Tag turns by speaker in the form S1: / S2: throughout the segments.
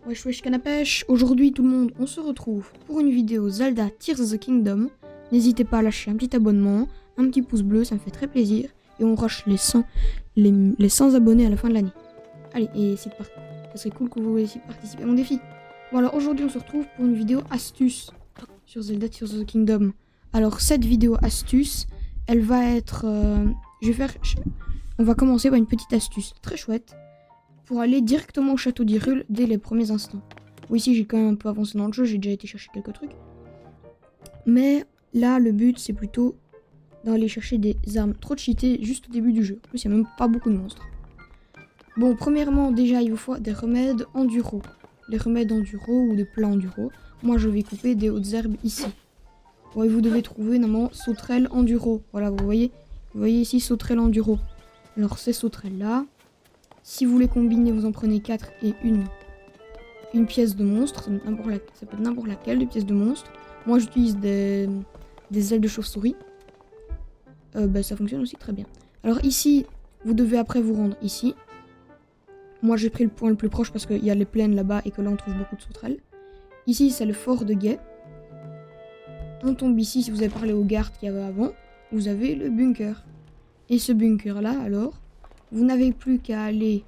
S1: Wesh wesh canne à pêche. Aujourd'hui tout le monde, on se retrouve pour une vidéo Zelda Tears of the Kingdom. N'hésitez pas à lâcher un petit abonnement, un petit pouce bleu, ça me fait très plaisir. Et on rush les 100 abonnés à la fin de l'année. Allez, et c'est parti. Ça serait cool que vous vouliez participer à mon défi. Bon alors aujourd'hui on se retrouve pour une vidéo astuce sur Zelda Tears of the Kingdom. Alors cette vidéo astuce, elle va être... On va commencer par une petite astuce très chouette pour aller directement au château d'Hyrule dès les premiers instants. Bon, ici j'ai quand même un peu avancé dans le jeu, j'ai déjà été chercher quelques trucs. Mais là le but c'est plutôt d'aller chercher des armes trop cheatées juste au début du jeu. En plus il n'y a même pas beaucoup de monstres. Bon, premièrement déjà il vous faut des remèdes enduro. Les remèdes enduro ou des plats enduro. Moi je vais couper des hautes herbes ici. Bon, et vous devez trouver normalement sauterelle enduro. Voilà, vous voyez ici sauterelle enduro. Alors ces sauterelles là, si vous les combinez, vous en prenez 4 et une pièce de monstre. Ça peut être n'importe laquelle, des pièces de monstre. Moi j'utilise des ailes de chauve-souris. Ça fonctionne aussi très bien. Alors ici, vous devez après vous rendre ici. Moi j'ai pris le point le plus proche parce qu'il y a les plaines là-bas et que là on trouve beaucoup de sauterelles. Ici c'est le fort de Gae. On tombe ici, si vous avez parlé aux gardes qu'il y avait avant, vous avez le bunker. Et ce bunker là alors, vous n'avez plus qu'à aller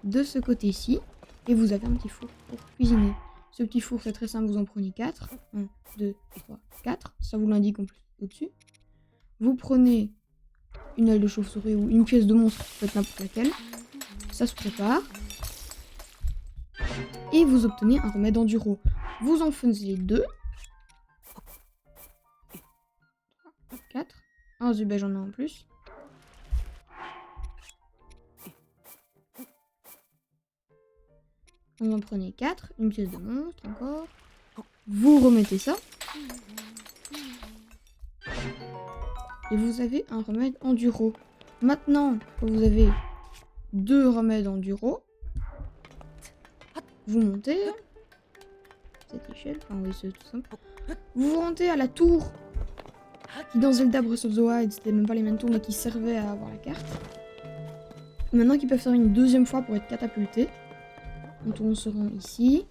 S1: de ce côté-ci et vous avez un petit four pour cuisiner. Ce petit four c'est très simple, vous en prenez 4. 1, 2, 3, 4. Ça vous l'indique en plus au-dessus. Vous prenez une aile de chauve-souris ou une pièce de monstre, peut-être n'importe laquelle. Ça se prépare. Et vous obtenez un remède enduro. Vous en faisiez 2. 4. Ah zut, j'en ai en plus. Vous en prenez 4. Une pièce de monstre encore. Vous remettez ça. Et vous avez un remède enduro. Maintenant que vous avez 2 remèdes enduro, vous montez cette échelle, enfin oui c'est tout simple. Vous montez à la tour qui dans Zelda Breath of the Wild c'était même pas les mêmes tours mais qui servaient à avoir la carte. Maintenant qu'ils peuvent faire une deuxième fois pour être catapultés. Donc on se rend ici.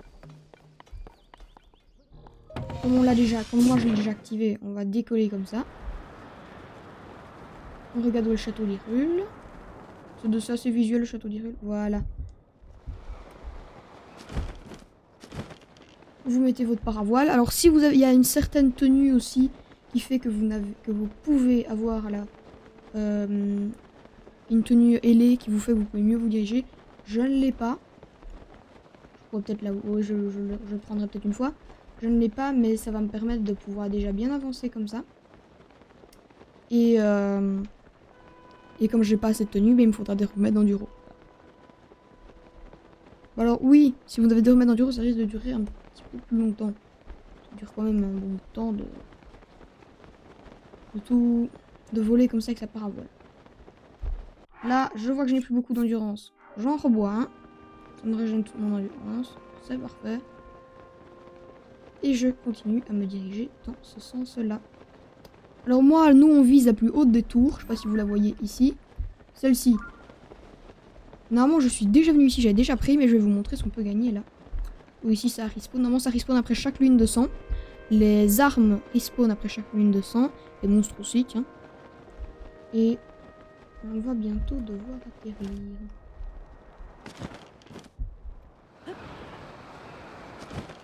S1: Comme moi je l'ai déjà activé, on va décoller comme ça. On regarde où est le château d'Hyrule. C'est de ça, c'est visuel le château d'Hyrule. Voilà. Vous mettez votre paravoile. Alors si vous avez, il y a une certaine tenue aussi qui fait que vous pouvez avoir là une tenue ailée qui vous fait que vous pouvez mieux vous diriger. Je ne l'ai pas. Je pourrais peut-être là, ouais, je le prendrai peut-être une fois. Je ne l'ai pas, mais ça va me permettre de pouvoir déjà bien avancer comme ça. Et comme j'ai pas cette tenue, il me faudra des remèdes enduro. Alors oui, si vous avez des remèdes enduro, ça risque de durer un petit peu plus longtemps. Ça dure quand même un bon temps de voler comme ça avec sa parabole. Là, je vois que je n'ai plus beaucoup d'endurance. J'en rebois un. Ça me régène toute mon endurance. C'est parfait. Et je continue à me diriger dans ce sens-là. Alors moi, nous, on vise la plus haute des tours. Je sais pas si vous la voyez ici. Celle-ci. Normalement, je suis déjà venu ici. J'avais déjà pris, mais je vais vous montrer ce qu'on peut gagner là. Ou ici, ça respawn. Normalement, ça respawn après chaque lune de sang. Les armes respawn après chaque lune de sang. Les monstres aussi, tiens. Et on va bientôt devoir atterrir.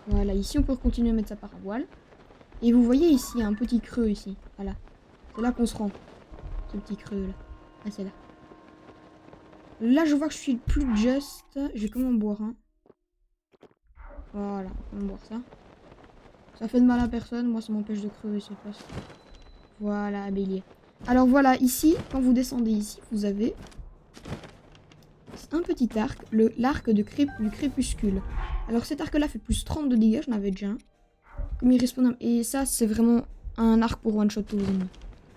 S1: Voilà, ici on peut continuer à mettre sa paravoile. Et vous voyez ici, il y a un petit creux ici. Voilà. C'est là qu'on se rend. Ce petit creux là. Ah, c'est là. Là, je vois que je suis plus juste. Je vais quand même en boire un. Voilà, on va boire ça. Ça fait de mal à personne. Moi, ça m'empêche de crever sur place. Voilà, bélier. Alors voilà, ici, quand vous descendez ici, vous avez un petit arc, l'arc du crépuscule. Alors cet arc-là fait plus 30 de dégâts, j'en avais déjà un. Comme il respawn, et ça, c'est vraiment un arc pour one-shot tous vos ennemis.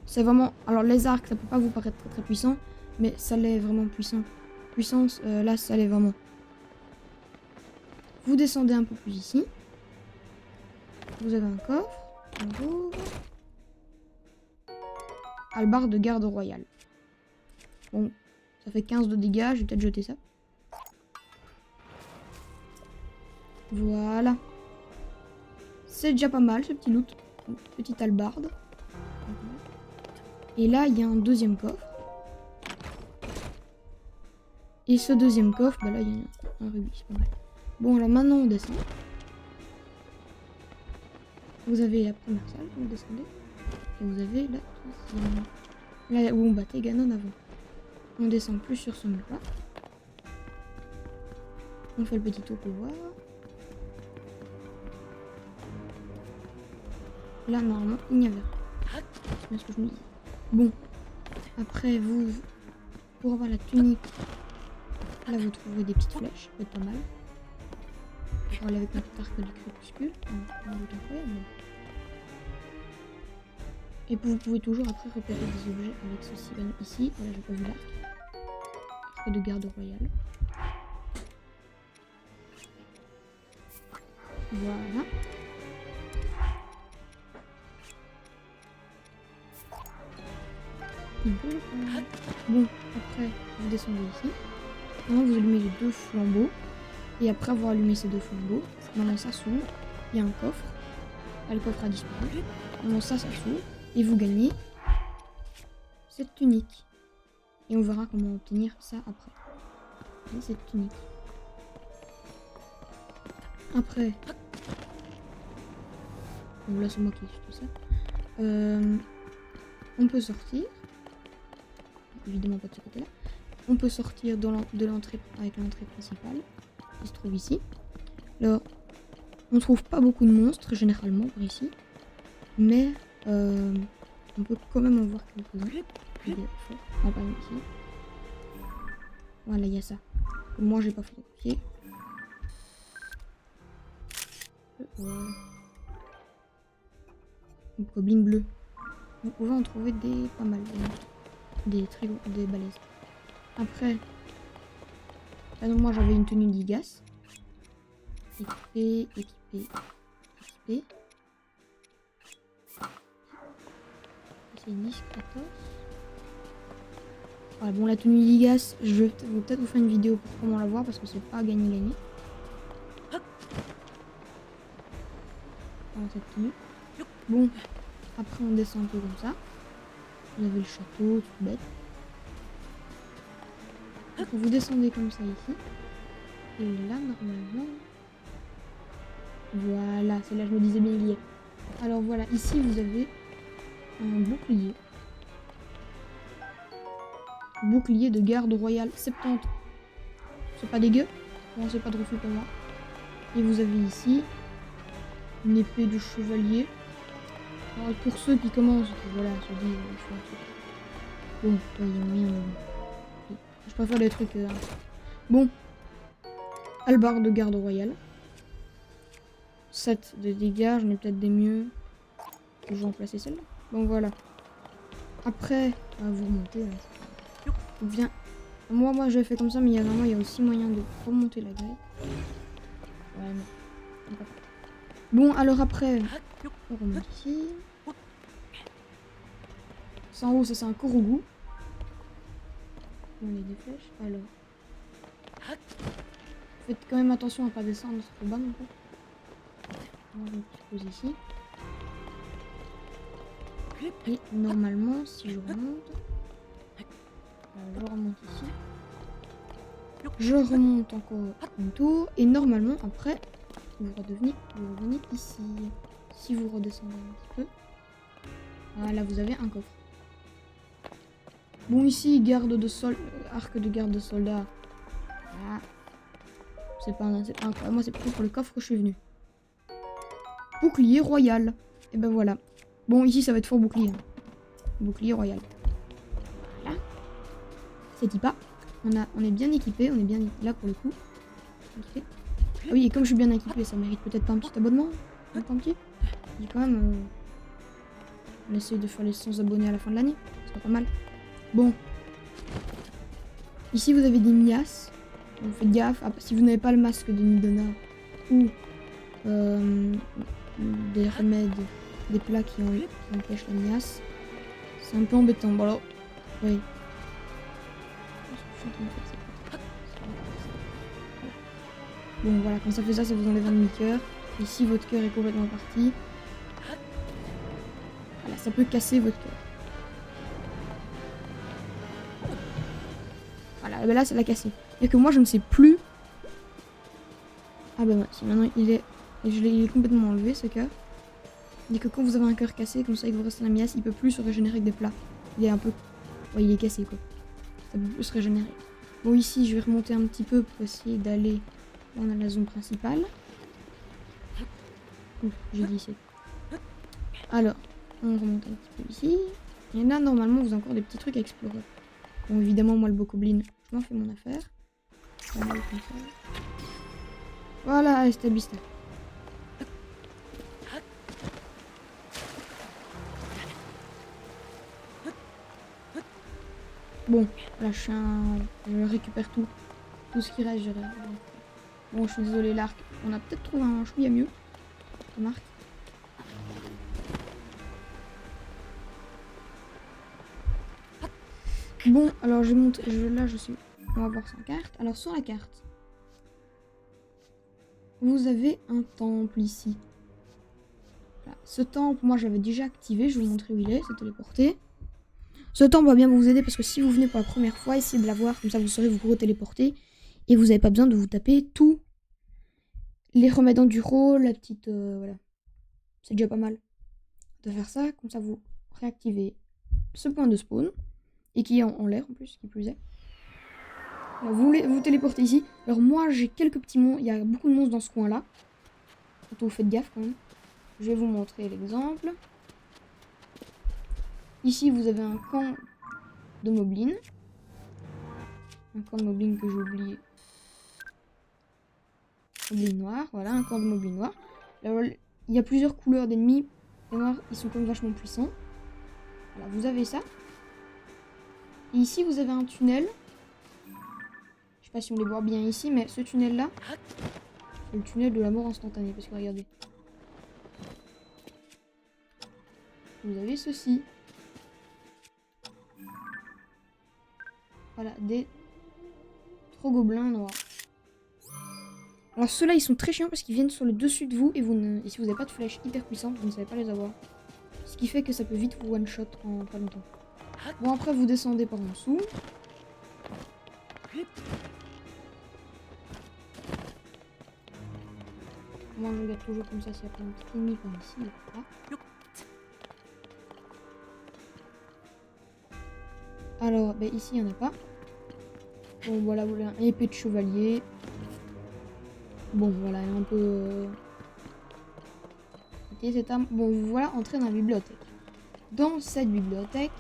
S1: C'est vraiment... Alors les arcs, ça peut pas vous paraître très très puissant, mais ça l'est vraiment puissant. Puissance, là, ça l'est vraiment. Vous descendez un peu plus ici. Vous avez un coffre. On ouvre. Albarde de garde royale. Bon, ça fait 15 de dégâts, je vais peut-être jeter ça. Voilà. C'est déjà pas mal ce petit loot. Une petite hallebarde. Et là, il y a un deuxième coffre. Et ce deuxième coffre, bah là, il y a un rubis, c'est pas mal. Bon, alors maintenant, on descend. Vous avez la première salle, vous descendez. Et vous avez la deuxième. Là où on battait Ganon avant. On descend plus sur ce mur-là. On fait le petit tour pour voir. Là, normalement, il n'y avait rien. C'est bien ce que je me dis. Bon. Après, vous, pour avoir la tunique, là, vous trouverez des petites flèches. Ça peut être pas mal. Pour aller avec notre arc du crépuscule. Incroyable. Et vous pouvez toujours après repérer des objets avec ceci. Ici, voilà, j'ai pas vu l'arc. Arc de garde royale. Voilà. Bon, après, vous descendez ici. Maintenant, vous allumez les 2 flambeaux. Et après avoir allumé ces 2 flambeaux, maintenant ça s'ouvre. Il y a un coffre. Là, le coffre a disparu. Maintenant ça s'ouvre. Et vous gagnez cette tunique. Et on verra comment obtenir ça après. Et cette tunique. Après. Bon, là c'est moi qui fais tout ça. On peut sortir. Évidemment pas de ce côté là. On peut sortir de l'entrée avec l'entrée principale. Qui se trouve ici. Alors, on trouve pas beaucoup de monstres généralement par ici. Mais on peut quand même en voir quelques-uns. Ah, par exemple ici. Voilà, il y a ça. Moi j'ai pas photographié. Un goblin bleu. Vous pouvez en trouver des pas mal. Des très gros, des balaises. Après, là donc moi j'avais une tenue d'Igas. Équipé. C'est 10, 14. Voilà, bon la tenue d'Igas, je vais peut-être vous faire une vidéo pour comment la voir parce que c'est pas gagné. Voilà cette tenue. Bon, après on descend un peu comme ça. Vous avez le château, tout bête. Donc vous descendez comme ça ici. Et là normalement... Voilà, c'est là je me disais bien il y est. Alors voilà, ici vous avez un bouclier. Bouclier de garde royale 70. C'est pas dégueu. Bon, c'est pas de refus pour moi. Et vous avez ici une épée de chevalier. Alors, pour ceux qui commencent, voilà, se disent, bon, il y a moyen de... Je préfère des trucs... Bon. Hallebarde de garde royale. 7 de dégâts, j'en ai peut-être des mieux. Je vais remplacer celle-là. Donc voilà. Après, vous remontez. Viens. Moi je fais comme ça, mais il y a aussi moyen de remonter la grille. Ouais, non. Bon, alors après, on remonte ici. C'est en haut, ça c'est un Korogu. On a des flèches. Alors. Faites quand même attention à pas descendre trop bas non plus. On va pose ici. Et normalement, si je remonte, ici. Je remonte encore un tour. Et normalement, après, vous revenez ici. Si vous redescendez un petit peu. Voilà, vous avez un coffre. Bon, ici, arc de garde de soldat. Voilà. C'est pas un... Moi, c'est plutôt pour le coffre que je suis venu. Bouclier royal. Et ben voilà. Bon, ici, ça va être fort bouclier. Bouclier royal. Voilà. C'est dit pas. On est bien équipé. On est bien là pour le coup. Okay. Ah oui, et comme je suis bien équipé, ça mérite peut-être pas un petit abonnement. Un petit. Il quand même... On essaye de faire les 100 abonnés à la fin de l'année. C'est pas mal. Bon. Ici, vous avez des miasses. Donc faites gaffe. Ah, si vous n'avez pas le masque de Nidona ou des remèdes, des plats qui empêchent la miasse, c'est un peu embêtant. Bon alors, oui. Bon voilà, quand ça fait ça, ça vous enlève un demi-cœur. Ici, votre cœur est complètement parti. Voilà, ça peut casser votre cœur. Voilà, ben là, ça l'a cassé. Et que moi, je ne sais plus. Ah ben si, maintenant, il est complètement enlevé, ce cœur. Il dit que quand vous avez un cœur cassé, comme ça, il vous reste un amias, il peut plus se régénérer avec des plats. Il est un peu... Ouais, il est cassé, quoi. Ça peut plus se régénérer. Bon, ici, je vais remonter un petit peu pour essayer d'aller... Là, on a la zone principale. Ouf, j'ai dit ici. Alors, on remonte un petit peu ici. Et là, normalement, vous avez encore des petits trucs à explorer. Bon, évidemment, moi, le bokoblin, je m'en fais mon affaire. Voilà, Estabista. Bon, là, je récupère tout. Tout ce qui reste, je récupère. Bon, je suis désolée, l'arc. On a peut-être trouvé un chouïa mieux. Remarque. Bon, alors je monte. Là, je suis. On va voir sans carte. Alors, sur la carte, vous avez un temple ici. Voilà. Ce temple, moi, j'avais déjà activé. Je vais vous montrer où il est. C'est téléporté. Ce temple va bien vous aider parce que si vous venez pour la première fois, essayez de l'avoir. Comme ça, vous saurez vous re-téléporter. Et vous n'avez pas besoin de vous taper tous les remèdes enduro, la petite... voilà. C'est déjà pas mal de faire ça. Comme ça, vous réactivez ce point de spawn. Et qui est en l'air en plus, qui plus est. Alors, vous téléportez ici. Alors moi, j'ai quelques petits monstres. Il y a beaucoup de monstres dans ce coin-là. Surtout, faites gaffe quand même. Je vais vous montrer l'exemple. Ici, vous avez un camp de moblins. Un camp de moblins que j'ai oublié. Moblins noirs, voilà, un camp de moblins noirs. Alors, il y a plusieurs couleurs d'ennemis. Les noirs, ils sont comme vachement puissants. Voilà, vous avez ça. Et ici, vous avez un tunnel. Je sais pas si on les voit bien ici, mais ce tunnel-là, c'est le tunnel de la mort instantanée. Parce que regardez. Vous avez ceci. Voilà, des trogobelins noirs. Alors ceux-là, ils sont très chiants parce qu'ils viennent sur le dessus de vous et si vous n'avez pas de flèches hyper puissantes, vous ne savez pas les avoir. Ce qui fait que ça peut vite vous one-shot en pas longtemps. Bon, après, vous descendez par en dessous. Moi, je regarde toujours comme ça s'il y a pas un petit ennemi comme ici. Là. Alors, ben, ici, il n'y en a pas. Bon, voilà, voilà, un épée de chevalier. Bon, voilà, un peu... Ok, cette arme... Bon, voilà, entrer dans la bibliothèque. Dans cette bibliothèque,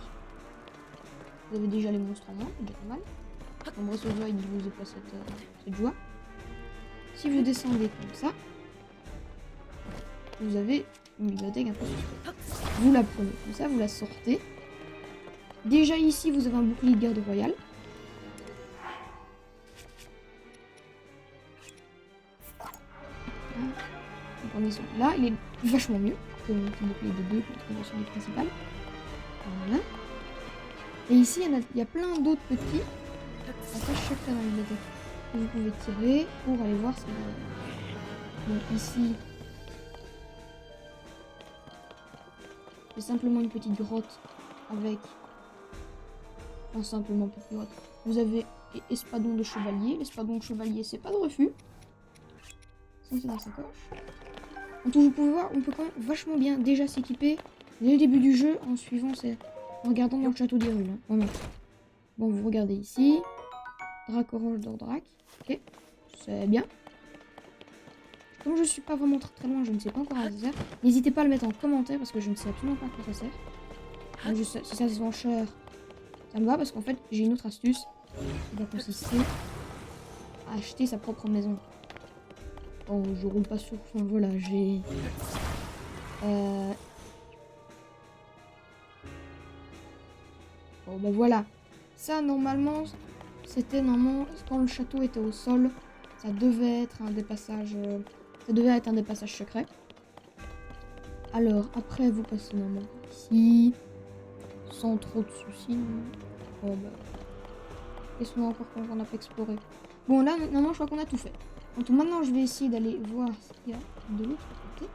S1: vous avez déjà les monstres en main, c'est déjà pas mal. En vrai, ce jeu, il ne vous est pas cette joie. Si vous descendez comme ça, vous avez une bibliothèque un peu suspecte. Vous la prenez comme ça, vous la sortez. Déjà ici, vous avez un bouclier de garde royale. Vous prenez celui-là, il est vachement mieux que le petit bouclier de 2 contre celui principal. Voilà. Et ici, il y a plein d'autres petits. Après, chaque fois dans la bibliothèque, vous pouvez tirer pour aller voir ce qu'il y a. Donc ici, c'est simplement une petite grotte avec... Enfin, simplement une petite grotte. Vous avez espadon de chevalier. L'espadon de chevalier, c'est pas de refus. Ça, c'est dans sa coche. Donc, vous pouvez voir, on peut quand même vachement bien déjà s'équiper dès le début du jeu en suivant en regardant dans le château d'Hyrule. Hein. Vraiment. Bon, vous regardez ici. Drac orange d'Ordrac. Ok. C'est bien. Comme je suis pas vraiment très loin, je ne sais pas encore à quoi ça sert. N'hésitez pas à le mettre en commentaire parce que je ne sais absolument pas à quoi ça sert. Donc, si ça se vend cher, ça me va parce qu'en fait, j'ai une autre astuce qui va consister à acheter sa propre maison. Oh, je roule pas sur fond, voilà, j'ai... Bon, ben voilà. Ça, normalement, c'était normalement... Quand le château était au sol, ça devait être un des passages... ça devait être un des passages secrets. Alors, après, vous passez normalement ici. Sans trop de soucis. Oh, bah... Qu'est-ce qu'on a encore qu'on n'a pas exploré? Bon, là, normalement, je crois qu'on a tout fait. Donc maintenant, je vais essayer d'aller voir ce qu'il y a de l'autre côté.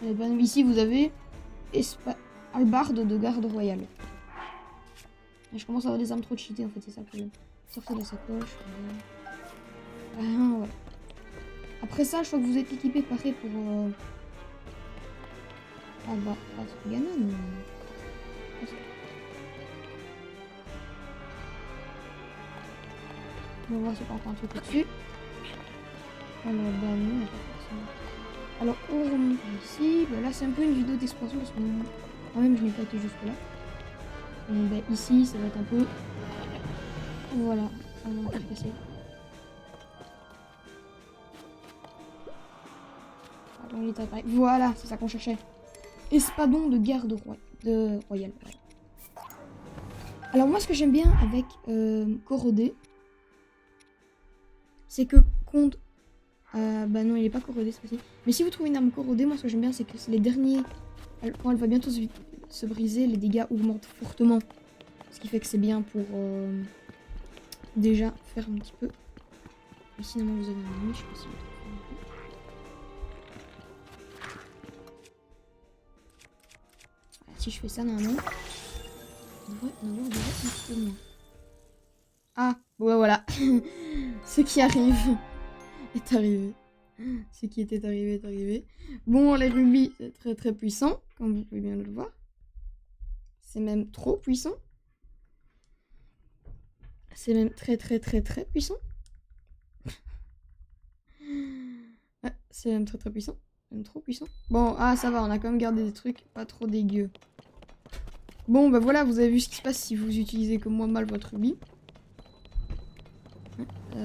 S1: Et ben, ici, vous avez Hallebarde de garde royale. Et je commence à avoir des armes trop cheatées, en fait, c'est ça le problème. Sortez de la sacoche. Voilà. Après ça, je crois que vous êtes équipé pareil pour... Ah bah, c'est Ganon. On va voir si on peut entendre un truc là-dessus. Alors, bah non, pas forcément. Alors, on remonte ici. Bah, là, c'est un peu une vidéo d'exploration parce que moi-même, je n'ai pas été jusque là. Donc, bah, ici, ça va être un peu... Voilà, on va passer. Voilà, c'est ça qu'on cherchait. Espadon de garde royale. Alors, moi, ce que j'aime bien avec corrodé, c'est que contre... bah non, il est pas corrodé, c'est possible. Mais si vous trouvez une arme corrodée, moi, ce que j'aime bien, c'est que les derniers... Quand elle va bientôt se briser, les dégâts augmentent fortement. Ce qui fait que c'est bien pour déjà faire un petit peu. Ici, normalement, vous avez un ennemi, je sais pas si vous trouvez un peu. Si je fais ça normalement, on devrait en avoir déjà un petit peu moins. Ah, ouais, voilà. Ce qui arrive est arrivé. Ce qui était arrivé est arrivé. Bon, les rubis, c'est très très puissant, comme vous pouvez bien le voir. C'est même trop puissant. C'est même très très très très puissant. Ouais, c'est même très très puissant. Même trop puissant. Bon, ah ça va, on a quand même gardé des trucs pas trop dégueux. Bon, bah voilà, vous avez vu ce qui se passe si vous utilisez comme moi mal votre rubis.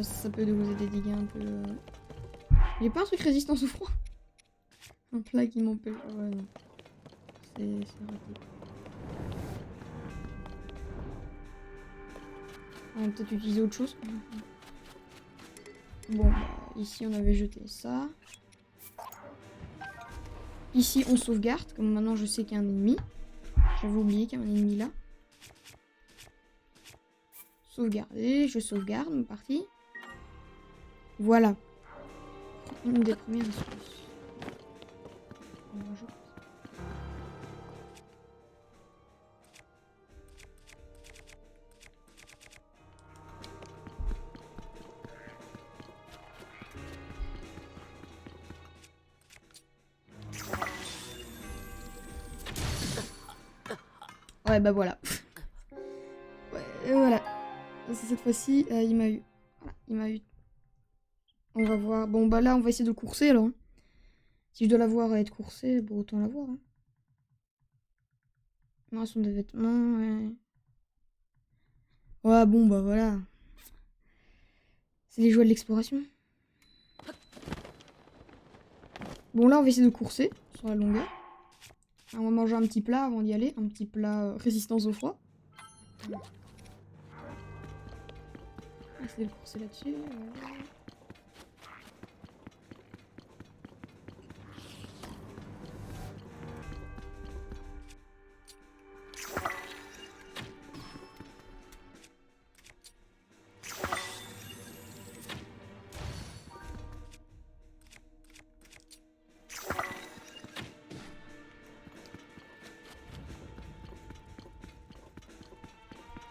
S1: Ça peut vous aider des dégâts un peu... J'ai pas un truc résistance au froid. Un plat qui m'empêche... Ouais, non. C'est raté. On va peut-être utiliser autre chose. Bon, bah, ici on avait jeté ça. Ici on sauvegarde, comme maintenant je sais qu'il y a un ennemi. J'avais oublié qu'il y a un ennemi là. Sauvegarder, je sauvegarde, mon parti. Voilà. Une des premières ressources. Ouais, bah voilà. Ouais, voilà. Cette fois-ci, il m'a eu. Voilà, il m'a eu. On va voir. Bon, bah là, on va essayer de le courser alors. Si je dois l'avoir à être coursé, bon, autant l'avoir. Hein. Non, son des vêtements, ouais. Ouais, bon, bah voilà. C'est les joies de l'exploration. Bon, là, on va essayer de courser sur la longueur. On va manger un petit plat avant d'y aller. Un petit plat résistance au froid. On va essayer de le courser là-dessus.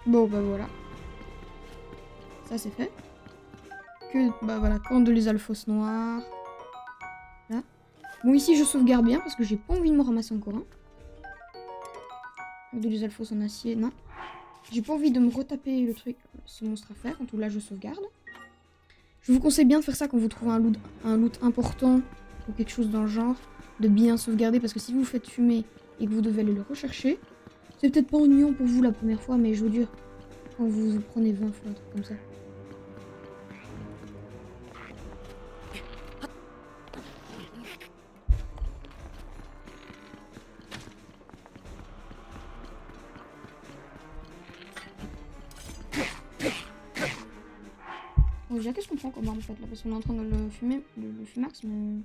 S1: Bon, bah voilà. Ça, c'est fait. Bah voilà, camp de les alphos noirs. Là. Bon, ici, je sauvegarde bien parce que j'ai pas envie de me ramasser encore un. De les alphos en acier, non. J'ai pas envie de me retaper le truc, ce monstre à faire. En tout, là, je sauvegarde. Je vous conseille bien de faire ça quand vous trouvez un loot important ou quelque chose dans le genre. De bien sauvegarder parce que si vous vous faites fumer et que vous devez aller le rechercher, c'est peut-être pas ennuyant pour vous la première fois, mais je vous dis, quand vous prenez 20 fois un truc comme ça. Bon, déjà, qu'est-ce qu'on prend comme arme en fait là? Parce qu'on est en train de le fumer, le fumax, mais.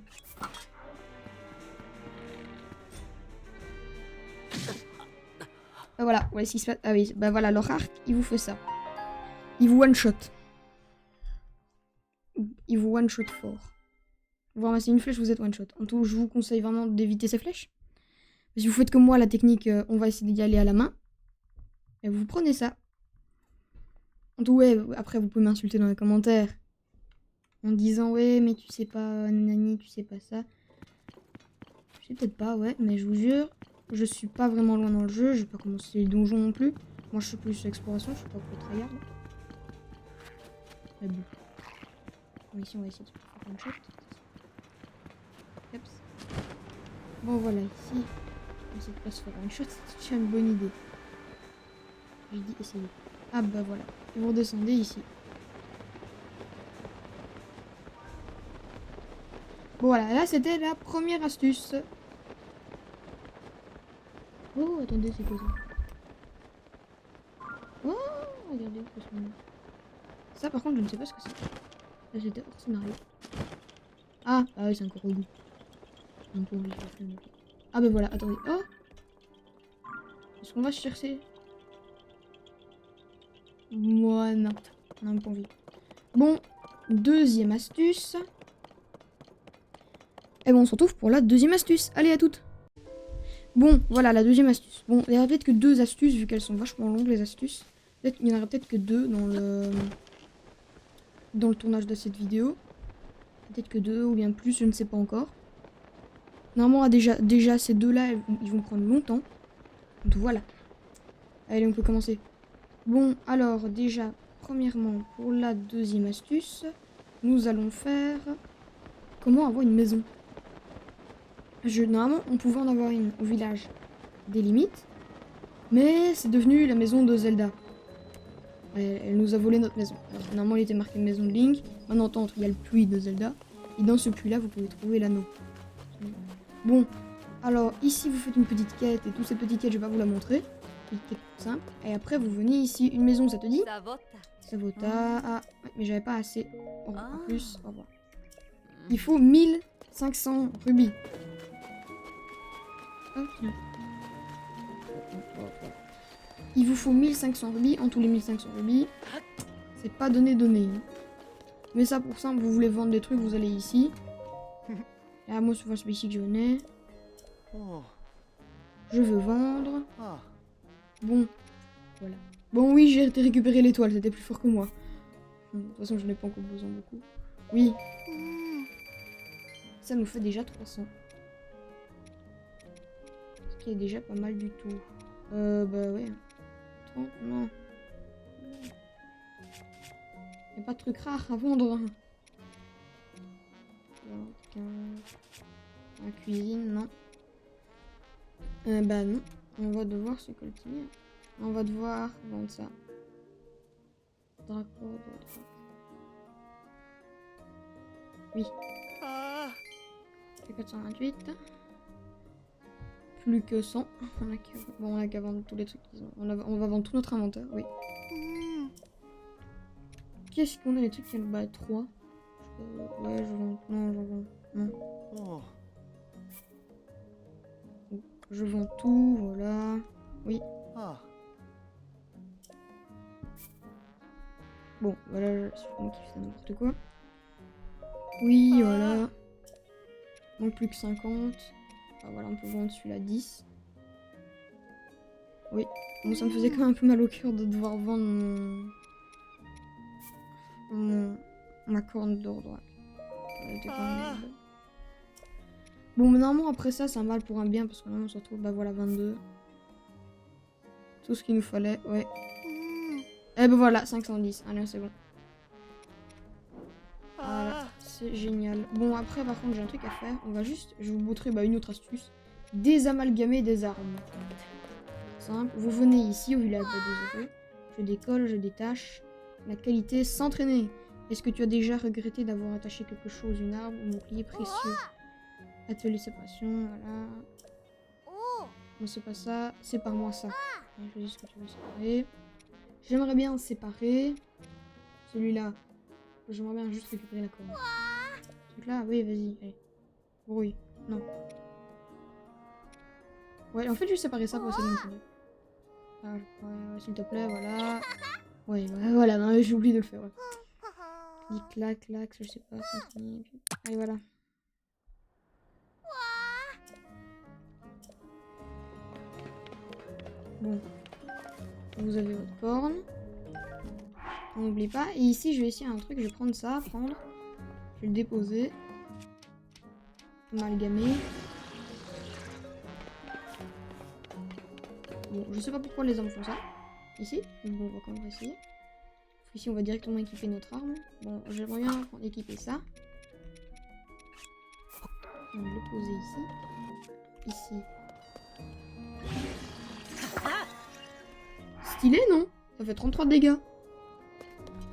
S1: Bah voilà, ouais, ce qui se passe. Ah oui, bah voilà, leur arc, il vous fait ça. Il vous one-shot. il vous one-shot fort. Vous ramassez une flèche, vous êtes one-shot. En tout, je vous conseille vraiment d'éviter ces flèches. Si vous faites comme moi, la technique, on va essayer d'y aller à la main. Et vous prenez ça. En tout, ouais, après, vous pouvez m'insulter dans les commentaires. En disant, ouais, mais tu sais pas, Nani, tu sais pas ça. Je sais peut-être pas, ouais, mais je vous jure, je suis pas vraiment loin dans le jeu. Je vais pas commencer les donjons non plus. Moi, je suis plus exploration, je suis pas trop tryhard. Mais bon. Bon, ici, on va essayer de faire un shot. Yep. Bon, voilà, ici, on essaie de pas se faire un shot, c'est déjà une bonne idée. J'ai dit essayer. Ah bah voilà. Et vous redescendez ici. Bon voilà, là c'était la première astuce. Oh, attendez, c'est quoi ça? Oh, regardez, ça par contre, je ne sais pas ce que c'est. Là c'était hors scénario. Ah, ah oui, c'est encore au goût. Ah bah voilà, attendez. Oh, est-ce qu'on va se chercher? Moi, non. Non, pas envie. Bon, deuxième astuce. Et bon, on se retrouve pour la deuxième astuce. Allez, à toutes. Bon, voilà, la deuxième astuce. Bon, il y aura peut-être que 2 astuces, vu qu'elles sont vachement longues, les astuces. Il y en aura peut-être que 2 dans le tournage de cette vidéo. Peut-être que 2 ou bien plus, je ne sais pas encore. Normalement, déjà ces 2-là, ils vont prendre longtemps. Donc voilà. Allez, on peut commencer. Bon, alors, déjà, premièrement, pour la deuxième astuce, nous allons faire... Comment avoir une maison? Normalement, on pouvait en avoir une au village des limites. Mais c'est devenu la maison de Zelda. Elle nous a volé notre maison. Alors, normalement, il était marqué maison de Link. Maintenant, entre, il y a le puits de Zelda. Et dans ce puits-là, vous pouvez trouver l'anneau. Bon, alors ici, vous faites une petite quête. Et toutes ces petites quêtes, je vais pas vous la montrer. Petite quête simple. Et après, vous venez ici. Une maison, ça te dit? Savota. Ah, ouais, mais j'avais pas assez. En plus, au revoir. Il faut 1500 rubis. Oh, tiens. Il vous faut 1500 rubis. En tous les 1500 rubis, c'est pas donné. Mais ça, pour ça, vous voulez vendre des trucs, vous allez ici. Là, moi, c'est ici que je venais. Je veux vendre. Bon, voilà. Bon, oui, j'ai récupéré l'étoile, c'était plus fort que moi. De toute façon, je n'ai pas encore besoin beaucoup. Oui. Ça nous fait déjà 300. Ce qui est déjà pas mal du tout. Bah ouais. 30, non. Y'a pas de trucs rares à vendre. La cuisine, non. Bah non. On va devoir se coltiner. On va devoir vendre ça. D'accord. Oui. C'est 428. Plus que 100. On a qu'à vendre tous les trucs qu'ils ont. On va vendre tout notre inventaire, oui. Qu'est-ce qu'on a les trucs qui ont... Bah 3. Ouais, je vends. Non, j'en vends. Non. Je vends tout, voilà. Oui. Bon, voilà, c'est moi qui fais n'importe quoi. Oui, voilà. Donc plus que 50. Ah, voilà, on peut vendre celui-là 10. Oui. Bon, ça me faisait quand même un peu mal au cœur de devoir vendre ma corne d'ordre. Bon, mais normalement, après ça, c'est un mal pour un bien, parce que normalement, on se retrouve, bah voilà, 22. Tout ce qu'il nous fallait, ouais. Et ben voilà, 510. Allez, c'est bon. Voilà, c'est génial. Bon, après, par contre, j'ai un truc à faire. On va juste, je vais vous montrer une autre astuce. Désamalgamer des armes. Simple. Vous venez ici au village de désolé. Je décolle, je détache. La qualité, s'entraîner. Est-ce que tu as déjà regretté d'avoir attaché quelque chose, une arme ou un bouclier précieux? Atelier séparation, voilà. Non, c'est pas ça. Sépare-moi ça. Je dis ce que tu veux séparer. J'aimerais bien séparer celui-là. J'aimerais bien juste récupérer la corde. Ce truc-là, oui, vas-y, allez. Brouille. Non. Ouais, en fait, je vais séparer ça pour essayer de me ouais, s'il te plaît, voilà. Ouais, voilà, non, j'ai oublié de le faire, ouais. Dit clac, clac, je sais pas. Allez, voilà. Bon. Vous avez votre corne. On n'oublie pas. Et ici, je vais essayer un truc. Je vais prendre ça, Je vais le déposer. Amalgamer. Bon, je sais pas pourquoi les armes font ça. Ici. Bon, on va quand même essayer. Ici, on va directement équiper notre arme. Bon, j'aimerais bien équiper ça. On va le poser ici. Ici. Stylé, non? Ça fait 33 dégâts.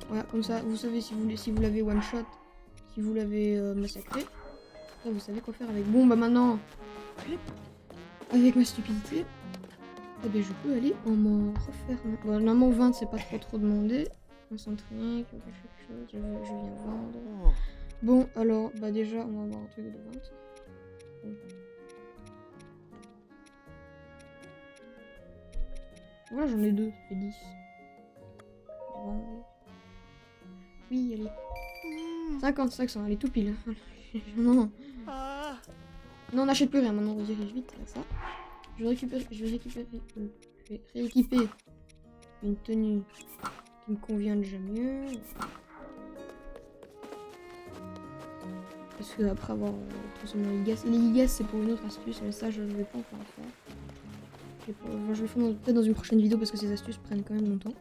S1: Voilà, comme ça, vous savez si vous l'avez one shot, si vous l'avez massacré. Ça, vous savez quoi faire avec. Bon, bah maintenant, avec ma stupidité, eh bien, je peux aller en m'en refaire. Bon, normalement, 20, c'est pas trop demandé. S'entraîner, quelque chose, je viens vendre. Bon, alors, bah déjà, on va avoir un truc de vente. Bon. Voilà, j'en ai 2, ça fait 10. Vendre. Oui, allez. 55 cents, allez, tout pile. Non. Non, on n'achète plus rien, maintenant on redirige vite à ça. Je vais rééquiper une tenue qui me convient déjà mieux. Parce que après avoir tout simplement les IGAS c'est pour une autre astuce, mais ça je ne vais pas encore le faire. Je le ferai peut-être dans une prochaine vidéo parce que ces astuces prennent quand même longtemps.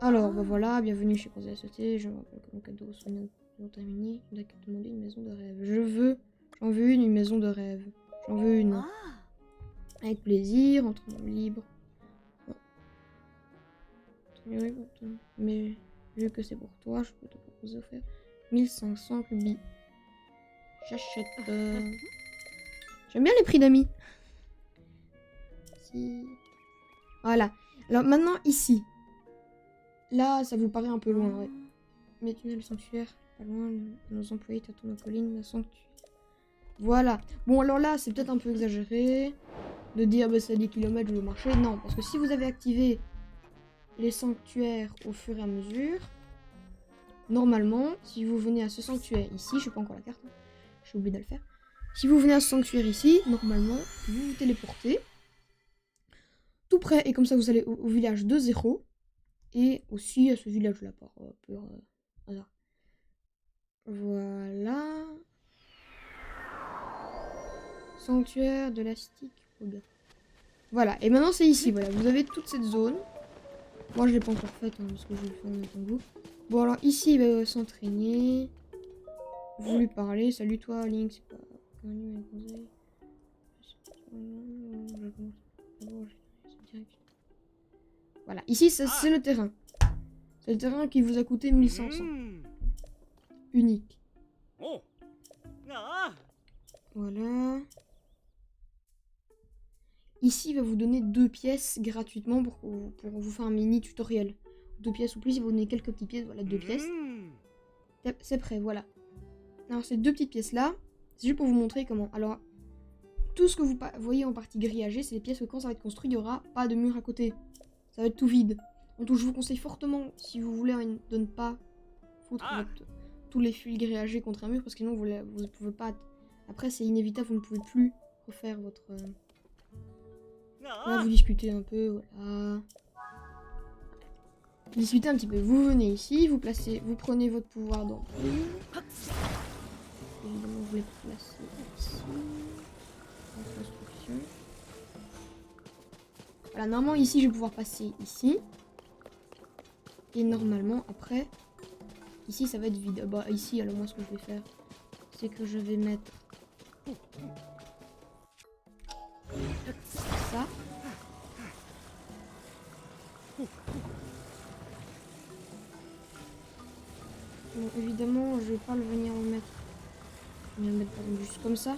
S1: Alors, bah voilà, bienvenue chez Conseil SET. Je me rappelle que mon cadeau soit bientôt terminé. Il a qu'à demander une maison de rêve. J'en veux une maison de rêve. J'en veux une. Avec plaisir, entraînement libre. Bon. Mais vu que c'est pour toi, je peux te proposer d'offrir 1500 rubis. J'achète. J'aime bien les prix d'amis. Si. Voilà. Alors maintenant, ici. Là, ça vous paraît un peu loin, ouais. Mais tunnel sanctuaire, pas loin, nos employés tâtonnent aux collines, le sanctuaire. Voilà. Bon, alors là, c'est peut-être un peu exagéré de dire, bah, c'est à 10 km, je veux marcher. Non, parce que si vous avez activé les sanctuaires au fur et à mesure, normalement, si vous venez à ce sanctuaire ici, je sais pas encore la carte, hein, j'ai oublié de le faire. Si vous venez à ce sanctuaire ici, normalement, vous vous téléportez tout près, et comme ça, vous allez au village de 0. Et aussi à ce village-là, par pur hasard. Voilà. Sanctuaire de l'Astique. Voilà, et maintenant c'est ici, voilà. Vous avez toute cette zone. Moi je l'ai pas encore faite, hein, parce que je vais le faire en même temps que vous. Bon alors ici, il va s'entraîner. Vous lui parlez. Salut toi, Link, c'est pas... Voilà, ici c'est le terrain. C'est le terrain qui vous a coûté 1500. Unique. Voilà. Ici, il va vous donner 2 pièces gratuitement pour vous faire un mini tutoriel. 2 pièces ou plus, il va vous donner quelques petites pièces. Voilà, 2 pièces. C'est prêt, voilà. Alors, ces 2 petites pièces-là, c'est juste pour vous montrer comment. Alors, tout ce que vous voyez en partie grillagé, c'est les pièces que quand ça va être construit, il n'y aura pas de mur à côté. Ça va être tout vide. Donc, je vous conseille fortement, si vous voulez, de ne pas foutre tous les fils grillagés contre un mur, parce que sinon, vous ne pouvez pas... Après, c'est inévitable, vous ne pouvez plus refaire votre... Là, vous discutez un peu, voilà. Vous discutez un petit peu. Vous venez ici, vous prenez votre pouvoir d'emprise. Évidemment, vous les placez ici. Construction. Voilà, normalement, ici, je vais pouvoir passer ici. Et normalement, après, ici, ça va être vide. Bah, ici, alors moi, ce que je vais faire, c'est que je vais mettre ça. Bon, évidemment, je vais pas le venir le mettre. Je vais le mettre juste comme ça.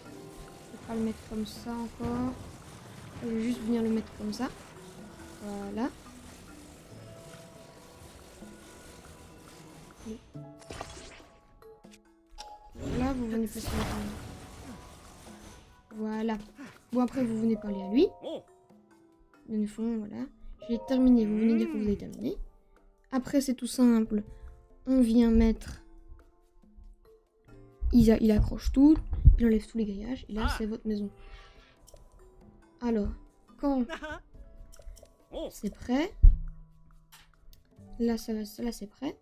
S1: Je vais pas le mettre comme ça encore. Je vais juste venir le mettre comme ça. Voilà. Voilà, vous venez passer la table. Voilà. Bon, après, vous venez parler à lui. Dans le fond, voilà. J'ai terminé. Vous venez dire que vous avez terminé. Après, c'est tout simple. On vient mettre... Il accroche tout. Il enlève tous les grillages. Et là, c'est votre maison. Alors, quand c'est prêt... Là, là c'est prêt.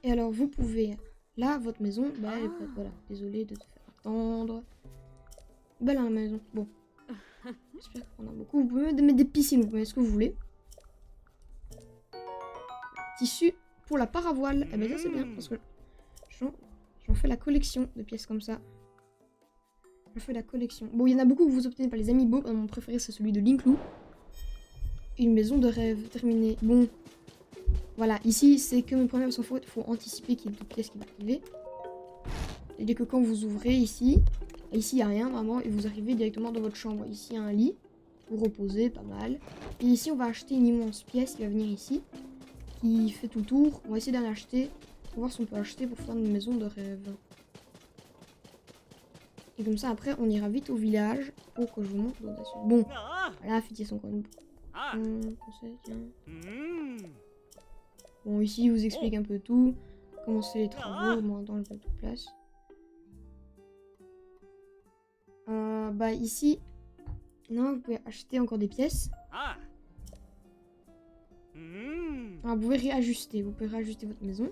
S1: Et alors, vous pouvez... Là, votre maison, bah, elle est prête. Voilà. Désolé de te faire attendre. Belle la maison. Bon. J'espère qu'on a beaucoup. Vous pouvez mettre des piscines. Vous pouvez mettre ce que vous voulez. Tissu pour la paravoile. Eh ben ça c'est bien parce que j'en fais la collection de pièces comme ça. Je fais la collection. Bon, il y en a beaucoup que vous obtenez par les amiibo. Mon préféré c'est celui de Linklou. Une maison de rêve terminée. Bon, voilà. Ici c'est que mes premières parce qu'il faut anticiper qu'il y ait d'autres pièces qui vont arriver. Et dès que quand vous ouvrez ici, il n'y a rien vraiment et vous arrivez directement dans votre chambre. Ici il y a un lit. Vous reposez pas mal. Et ici on va acheter une immense pièce qui va venir ici. Qui fait tout le tour. On va essayer d'en acheter. Pour voir si on peut acheter pour faire une maison de rêve. Et comme ça, après, on ira vite au village pour que je vous montre d'autres astuces. Bon, voilà, fêter son coin. Bon, ici, il vous explique un peu tout. Commencer les travaux, moi, dans le pas de place. Bah, ici, non, vous pouvez acheter encore des pièces. Alors, vous pouvez réajuster. Vous pouvez réajuster votre maison.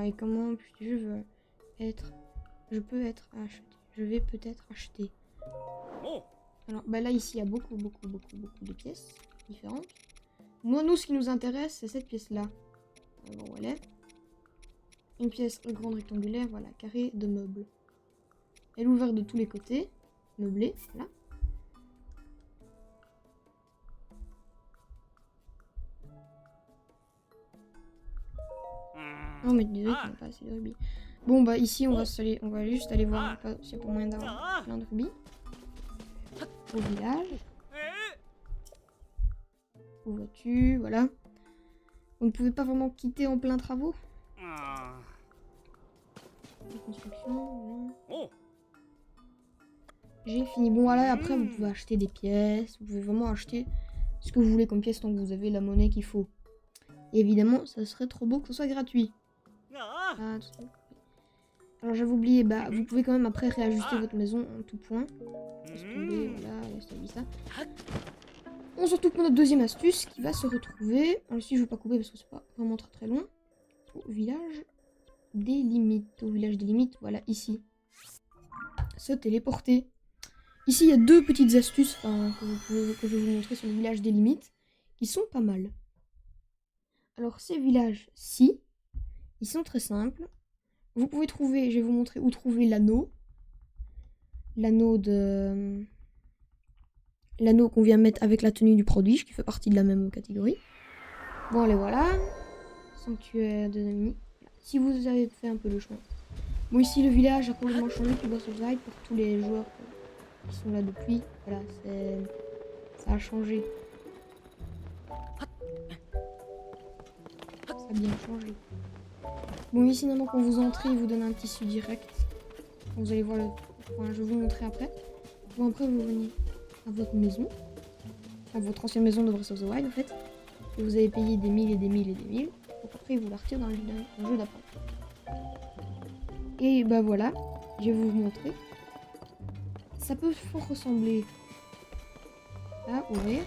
S1: Et comment je veux être... Je peux être acheté. Je vais peut-être acheter. Alors, bah là, ici, il y a beaucoup de pièces différentes. Moi, nous, ce qui nous intéresse, c'est cette pièce-là. Bon, voilà. Une pièce grande rectangulaire, voilà, carré de meubles. Elle est ouverte de tous les côtés. Meublée, voilà. Oh mais désolé, on n'a pas assez de rubis. Bon bah ici on va juste aller voir s'il y a pas moyen d'avoir plein de rubis. Au village. Où vas-tu? Voilà. Vous ne pouvez pas vraiment quitter en plein travaux. La construction. Voilà. J'ai fini. Bon voilà, après vous pouvez acheter des pièces. Vous pouvez vraiment acheter ce que vous voulez comme pièce tant que vous avez la monnaie qu'il faut. Et évidemment, ça serait trop beau que ce soit gratuit. Alors j'avais oublié, bah vous pouvez quand même après réajuster votre maison en tout point. Laisse tomber, voilà, laisse tomber ça. On se retrouve pour notre deuxième astuce qui va se retrouver. Alors ici je ne vais pas couper parce que c'est pas vraiment très long. Au village des limites. Au village des limites, voilà ici. Se téléporter. Ici il y a deux petites astuces que je vais vous montrer sur le village des limites qui sont pas mal. Alors ces villages-ci, ils sont très simples. Vous pouvez trouver, je vais vous montrer où trouver l'anneau. L'anneau qu'on vient mettre avec la tenue du prodige, qui fait partie de la même catégorie. Bon, allez, voilà. Sanctuaire de Namini. Si vous avez fait un peu le chemin. Bon, ici, le village a complètement changé depuis Breath of the Wild pour tous les joueurs qui sont là depuis. Voilà, ça a changé. Ça a bien changé. Bon, ici, maintenant, quand vous entrez, il vous donne un tissu direct. Vous allez voir le point, je vais vous montrer après. Bon, après, vous venez à votre maison. À votre ancienne maison de Breath of the Wild, en fait. Et vous avez payé des milles et des milles et des milles. Donc après, il vous la retire dans le jeu d'après. Et bah voilà, je vais vous montrer. Ça peut fort ressembler à ouvrir.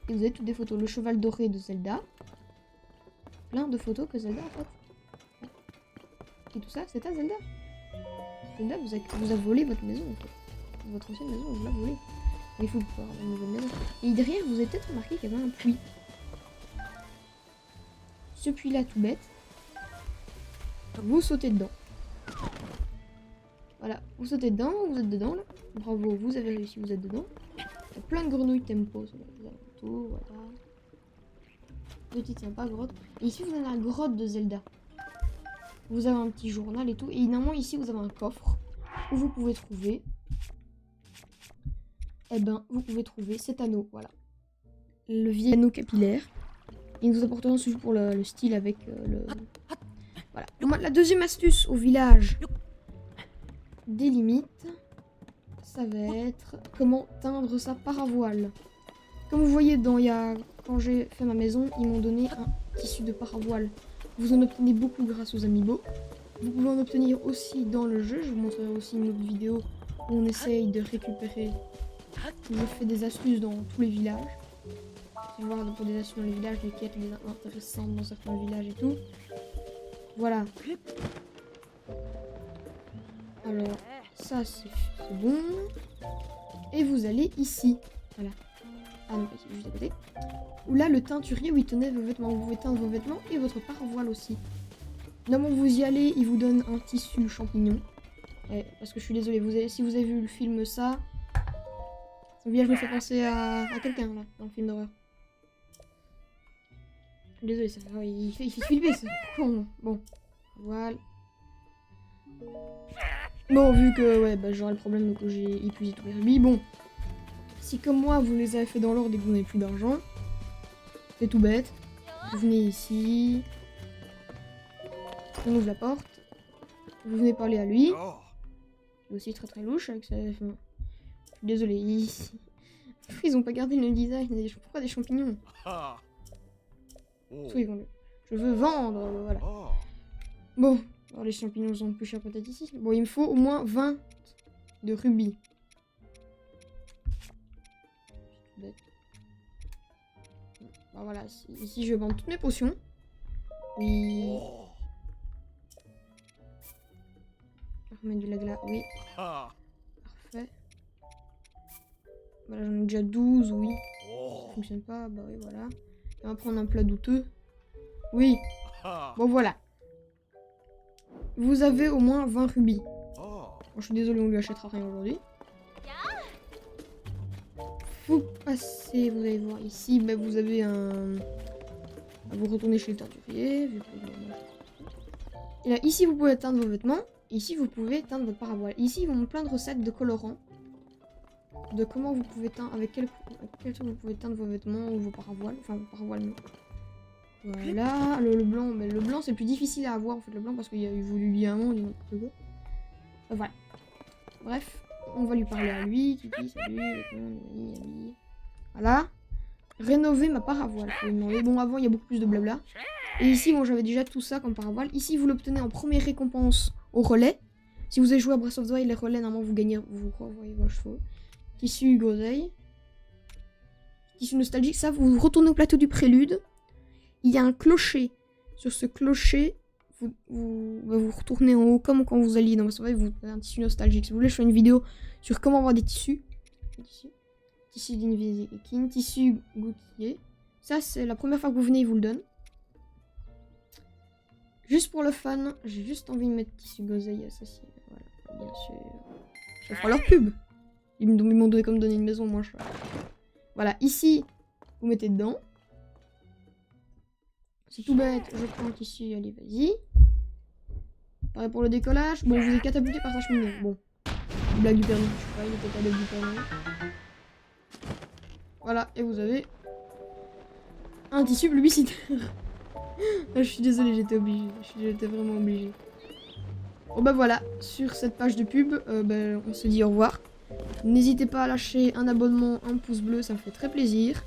S1: Et vous avez toutes des photos. Le cheval doré de Zelda. Plein de photos que Zelda, en fait. Et tout ça, c'est à Zelda. Zelda vous a volé votre maison, en fait. Votre ancienne maison, vous l'a volé. Il faut pouvoir une nouvelle maison. Et derrière, vous avez peut-être remarqué qu'il y avait un puits. Ce puits-là, tout bête. Vous sautez dedans. Voilà, vous sautez dedans, vous êtes dedans, là. Bravo, vous avez réussi, vous êtes dedans. Il y a plein de grenouilles tempo, voilà. Petite sympa grotte. Et ici, vous avez la grotte de Zelda. Vous avez un petit journal et tout. Et normalement, ici, vous avez un coffre où vous pouvez trouver... Eh ben, vous pouvez trouver cet anneau, voilà. Le vieil anneau capillaire. Il nous apportera un sujet pour le style avec le... Voilà. La deuxième astuce au village des limites, ça va être comment teindre sa paravoile. Comme vous voyez, quand j'ai fait ma maison, ils m'ont donné un tissu de paravoile. Vous en obtenez beaucoup grâce aux amiibo. Vous pouvez en obtenir aussi dans le jeu. Je vous montrerai aussi une autre vidéo où on essaye de récupérer. Je fais des astuces dans tous les villages. Tu vas voir pour des astuces dans les villages, les quêtes les intéressantes dans certains villages et tout. Voilà. Alors, ça c'est bon. Et vous allez ici. Voilà. Ah non, c'est juste à côté. Où là, le teinturier où il tenait vos vêtements. Vous pouvez teindre vos vêtements et votre paravoile aussi. Normalement, vous y allez, il vous donne un tissu champignon. Parce que je suis désolée, si vous avez vu le film ça, ce village me fait penser à quelqu'un là, dans le film d'horreur. Désolé, il fait flipper ce con. Bon, voilà. Bon, vu que ouais, j'aurai le problème, donc j'ai épuisé tous les rubis. Bon, si comme moi vous les avez fait dans l'ordre et que vous n'avez plus d'argent, c'est tout bête. Vous venez ici, on ouvre la porte, vous venez parler à lui. C'est aussi très louche avec ça. Enfin, je suis désolé, ils ont pas gardé le design. Pourquoi des champignons? Oui, je veux vendre, voilà. Bon, alors les champignons sont plus chers peut-être ici. Bon, il me faut au moins 20 de rubis. Bête. Bon, voilà, ici je vais vendre toutes mes potions. Oui. Remettre du lagla, oui. Parfait. Voilà, j'en ai déjà 12, oui. Ça fonctionne pas, bah oui, voilà. On va prendre un plat douteux. Oui. Bon, voilà. Vous avez au moins 20 rubis. Bon, je suis désolé, on lui achètera rien aujourd'hui. Vous passez, vous allez voir ici, bah, vous avez un... Vous retournez chez le teinturier. Et là, ici, vous pouvez teindre vos vêtements. Ici, vous pouvez teindre votre paravoile. Ici, ils vont plein de recettes de colorants. De comment vous pouvez teindre, avec quel truc vous pouvez teindre vos vêtements ou vos paravoiles. Enfin, vos paravoiles, non. Voilà, le blanc, mais le blanc c'est plus difficile à avoir en fait, le blanc, parce qu'il y a eu voulu liamment, il y a voilà. Bref, on va lui parler à lui, Kiki, salut, voilà. Rénover ma paravoile, faut lui demander. Bon, avant il y a beaucoup plus de blabla. Et ici, bon, j'avais déjà tout ça comme paravoile. Ici, vous l'obtenez en première récompense au relais. Si vous avez joué à Breath of the Wild, les relais, normalement, vous gagnez, vous revoyez vos chevaux. Tissu groseille. Tissu nostalgique, ça, vous retournez au plateau du prélude. Il y a un clocher. Sur ce clocher, vous retournez en haut comme quand vous alliez dans votre vous avez un tissu nostalgique. Si vous voulez, je fais une vidéo sur comment avoir des tissus. Tissu d'Invisikin, tissu gouttier. Ça, c'est la première fois que vous venez, ils vous le donnent. Juste pour le fun, j'ai juste envie de mettre tissu goseille associé. Voilà, bien sûr. Ça fera leur pub. Ils m'ont donné comme donner une maison moins chère. Voilà, ici, vous mettez dedans. C'est tout bête, je prends un tissu, allez, vas-y. Pareil pour le décollage. Bon, vous êtes catapulté par un cheminot. Bon, blague du permis, je sais pas, il était pas blague du permis. Voilà, et vous avez un tissu publicitaire. Je suis désolée, j'étais obligée. J'étais vraiment obligée. Bon bah voilà, sur cette page de pub, on se dit au revoir. N'hésitez pas à lâcher un abonnement, un pouce bleu, ça me fait très plaisir.